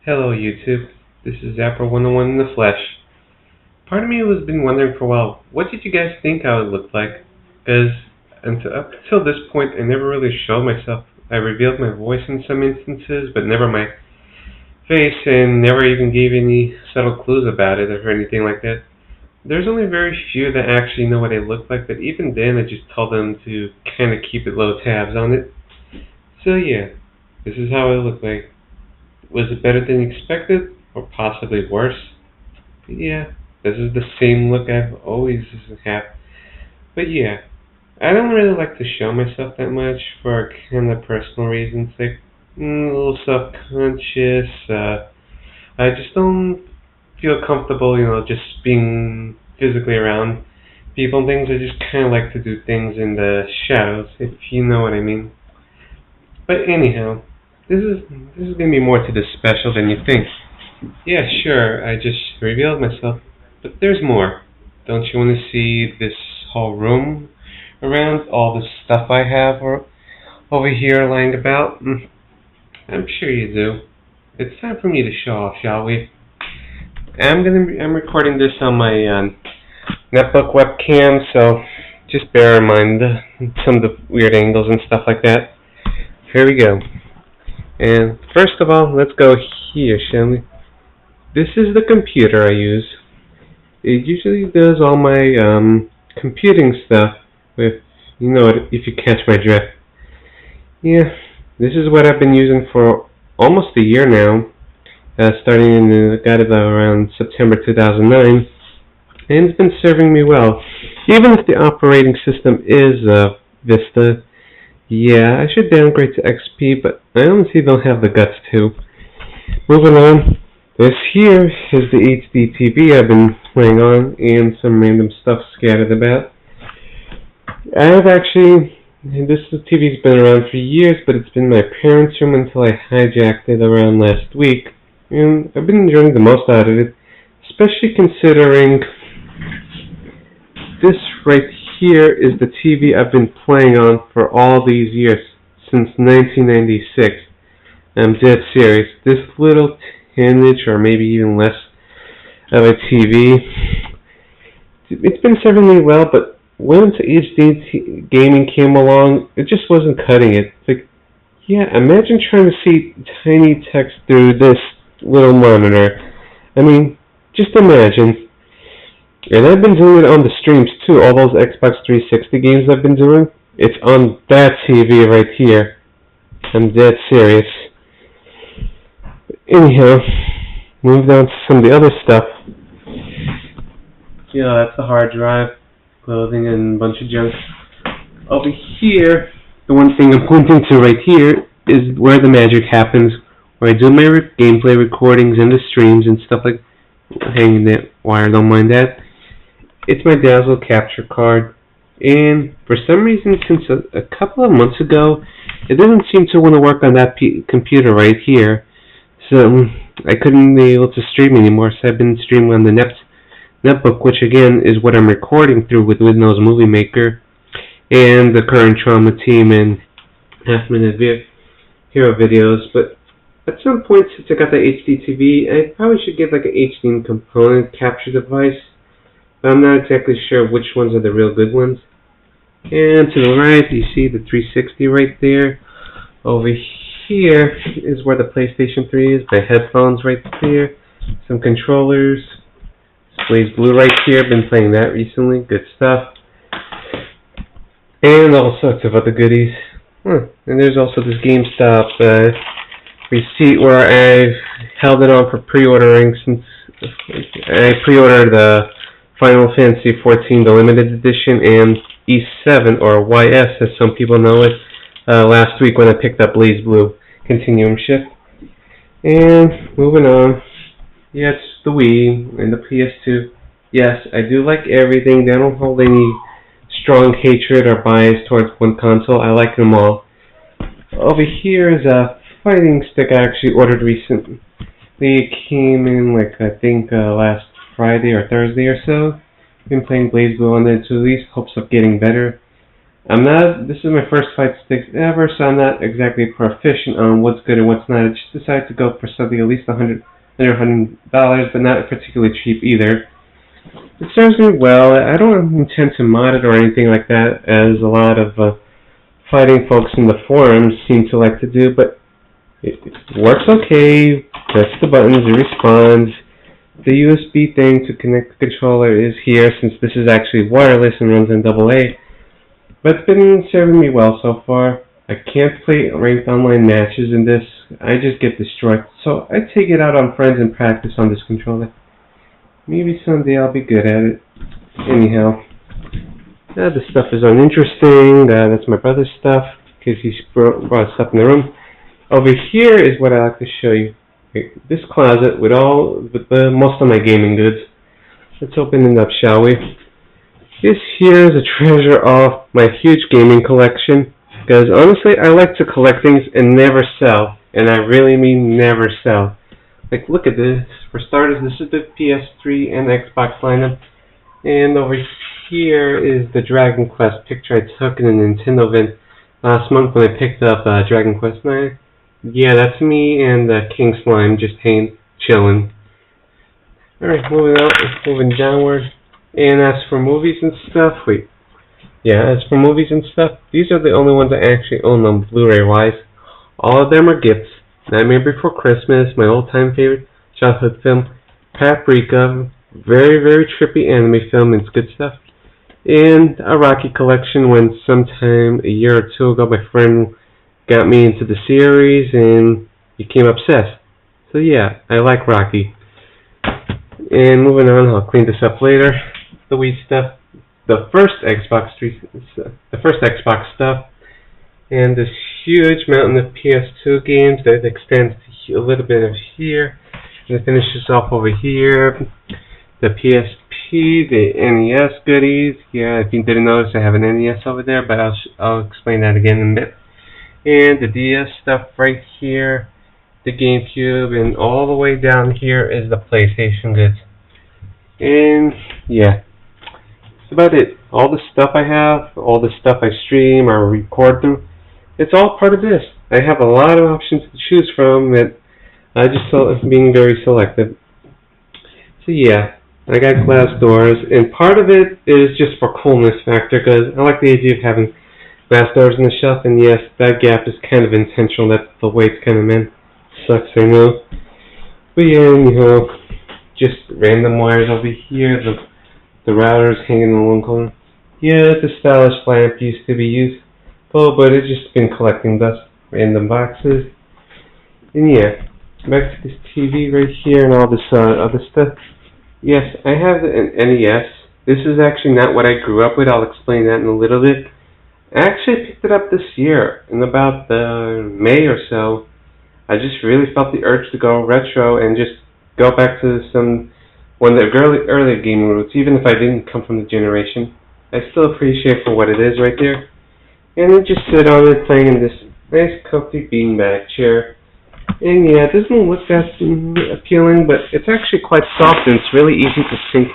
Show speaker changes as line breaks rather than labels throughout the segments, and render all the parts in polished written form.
Hello YouTube, this is Zapper101 in the flesh. Part of me has been wondering for a while, what did you guys think I would look like? Because up until this point I never really showed myself. I revealed my voice in some instances, but never my face, and never even gave any subtle clues about it or anything like that. There's only very few that actually know what I look like, but even then I just told them to kind of keep it low tabs on it. So yeah, this is how I look like. Was it better than expected, or possibly worse? Yeah, this is the same look I've always had. But yeah, I don't really like to show myself that much for kind of personal reasons, like a little self-conscious. I just don't feel comfortable, just being physically around people and things. I just kind of like to do things in the shadows, if you know what I mean. But anyhow, this is gonna be more to this special than you think. Yeah, sure, I just revealed myself, but there's more. Don't you want to see this whole room around, all the stuff I have over here lying about? I'm sure you do. It's time for me to show off, shall we? I'm recording this on my netbook webcam, so just bear in mind some of the weird angles and stuff like that. Here we go. And first of all, let's go here, shall we? This is the computer I use. It usually does all my computing stuff with, if you catch my drift. Yeah, this is what I've been using for almost a year now, starting in around September 2009, and it's been serving me well. Even if the operating system is Vista. Yeah, I should downgrade to XP, but I honestly don't have the guts to. Moving on, this here is the HD TV I've been playing on, and some random stuff scattered about. This TV's been around for years, but it's been my parents' room until I hijacked it around last week, and I've been enjoying the most out of it, especially considering this right here is the TV I've been playing on for all these years, since 1996. I'm dead serious. This little 10-inch or maybe even less of a TV, it's been serving me well, but when HD gaming came along, it just wasn't cutting it. It's like, yeah, imagine trying to see tiny text through this little monitor. I mean, just imagine. And I've been doing it on the streams too. All those Xbox 360 games I've been doing, it's on that TV right here. I'm dead serious. Anyhow, move on to some of the other stuff. Yeah, that's the hard drive, clothing, and a bunch of junk. Over here, the one thing I'm pointing to right here is where the magic happens, where I do my gameplay recordings and the streams and stuff like hanging that wire, don't mind that. It's my Dazzle capture card, and for some reason, since a couple of months ago, it doesn't seem to want to work on that computer right here. So I couldn't be able to stream anymore. So I've been streaming on the netbook, which again is what I'm recording through with Windows Movie Maker and the current Trauma Team and half-minute hero videos. But at some point, since I got the HD TV, I probably should get like an HD component capture device. But I'm not exactly sure which ones are the real good ones. And to the right, you see the 360 right there. Over here is where the PlayStation 3 is. My headphones right there. Some controllers. Blaze Blue right here. Been playing that recently. Good stuff. And all sorts of other goodies. And there's also this GameStop receipt where I've held it on for pre-ordering since I pre-ordered the Final Fantasy XIV, the limited edition, and E7, or YS as some people know it, last week when I picked up Blaze Blue Continuum Shift. And moving on, yeah, it's the Wii and the PS2. Yes, I do like everything. They don't hold any strong hatred or bias towards one console. I like them all. Over here is a fighting stick I actually ordered recently. It came in, I think, last Friday or Thursday or so. Been playing Blaze Blue on it, so at least hopes of getting better. This is my first fight sticks ever, so I'm not exactly proficient on what's good and what's not. I just decided to go for something at least $100, but not particularly cheap either. It serves me well. I don't intend to mod it or anything like that, as a lot of fighting folks in the forums seem to like to do, but it works okay. Press the buttons, it responds. The USB thing to connect the controller is here, since this is actually wireless and runs on AA. But it's been serving me well so far. I can't play ranked online matches in this. I just get destroyed. So I take it out on friends and practice on this controller. Maybe someday I'll be good at it. Anyhow, this stuff is uninteresting. That's my brother's stuff, because he brought stuff in the room. Over here is what I like to show you. This closet with most of my gaming goods. Let's open it up, shall we? This here is a treasure of my huge gaming collection, because honestly I like to collect things and never sell, and I really mean never sell. Like, look at this. For starters, this is the PS3 and Xbox lineup, and over here is the Dragon Quest picture I took in a Nintendo event last month when I picked up Dragon Quest 9. Yeah, that's me and King Slime just chilling. Alright, moving downward. And as for movies and stuff, these are the only ones I actually own on Blu-ray wise. All of them are gifts. Nightmare Before Christmas, my old-time favorite childhood film. Paprika, very, very trippy anime film, and it's good stuff. And a Rocky collection when sometime a year or two ago my friend got me into the series and became obsessed. So yeah, I like Rocky. And moving on, I'll clean this up later. The Wii stuff, the first Xbox stuff, and this huge mountain of PS2 games that extends to a little bit of here, and it finishes off over here. The PSP, the NES goodies. Yeah, if you didn't notice, I have an NES over there, but I'll explain that again in a bit. And the DS stuff right here, the GameCube, and all the way down here is the PlayStation goods. And yeah, that's about it. All the stuff I have, all the stuff I stream or record through, it's all part of this. I have a lot of options to choose from that I just being very selective. So yeah, I got glass doors, and part of it is just for coolness factor, because I like the idea of having glass doors in the shelf, and yes, that gap is kind of intentional. That's the way it's kind of meant. Sucks, I know. But yeah, anyhow, just random wires over here. The router's hanging in one corner. Yeah, the stylish lamp used to be useful, but it's just been collecting dust. Random boxes. And yeah, back to this TV right here and all this other stuff. Yes, I have an NES. This is actually not what I grew up with. I'll explain that in a little bit. I actually picked it up this year, in about May or so. I just really felt the urge to go retro and just go back to one of the early gaming roots, even if I didn't come from the generation. I still appreciate for what it is right there. And then just sit on it playing in this nice comfy beanbag chair. And yeah, it doesn't look that appealing, but it's actually quite soft and it's really easy to sink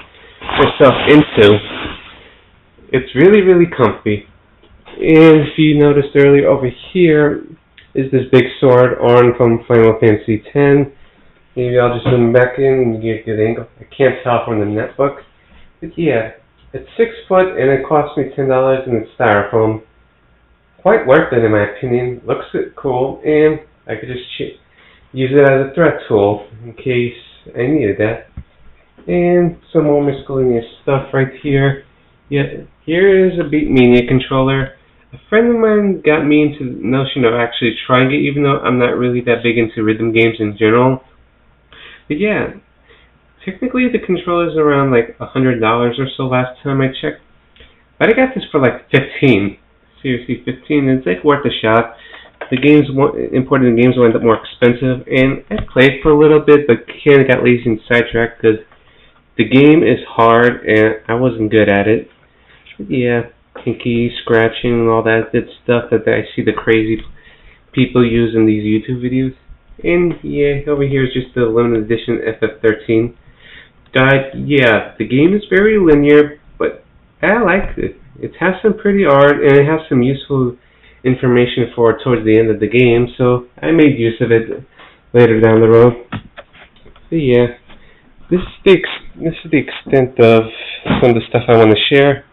yourself into. It's really, really comfy. And if you noticed earlier, over here is this big sword arm from Final Fantasy X. Maybe I'll just zoom back in and get a good angle. I can't tell from the netbook. But yeah, it's 6 foot and it cost me $10 and it's styrofoam. Quite worth it in my opinion. Looks cool, and I could just use it as a threat tool in case I needed that. And some more miscellaneous stuff right here. Yeah, here is a Beatmania controller. A friend of mine got me into the notion of actually trying it, even though I'm not really that big into rhythm games in general. But yeah, technically the controller's around like $100 or so last time I checked. But I got this for like 15. Seriously, 15. It's like worth a shot. The games, imported games will end up more expensive, and I played for a little bit, but kind of got lazy and sidetracked because the game is hard and I wasn't good at it. But yeah, pinky scratching and all that good stuff that I see the crazy people use in these YouTube videos. And yeah, over here is just the limited edition FF13 guide. Yeah, the game is very linear, but I liked it. It has some pretty art, and it has some useful information for towards the end of the game, so I made use of it later down the road. So yeah, this is the extent of some of the stuff I want to share,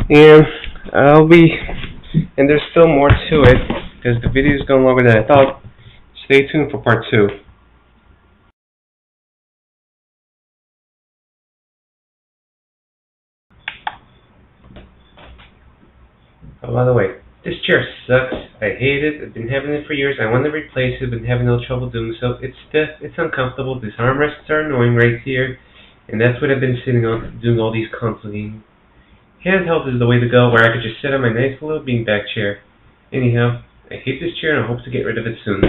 and there's still more to it because the video is going longer than I thought. Stay tuned for part 2. Oh, by the way, this chair sucks. I hate it. I've been having it for years. I want to replace it, but having no trouble doing so. It's stiff. It's uncomfortable. These armrests are annoying right here, and that's what I've been sitting on, doing all these console games. Handheld is the way to go, where I could just sit on my nice little beanbag chair. Anyhow, I hate this chair and I hope to get rid of it soon.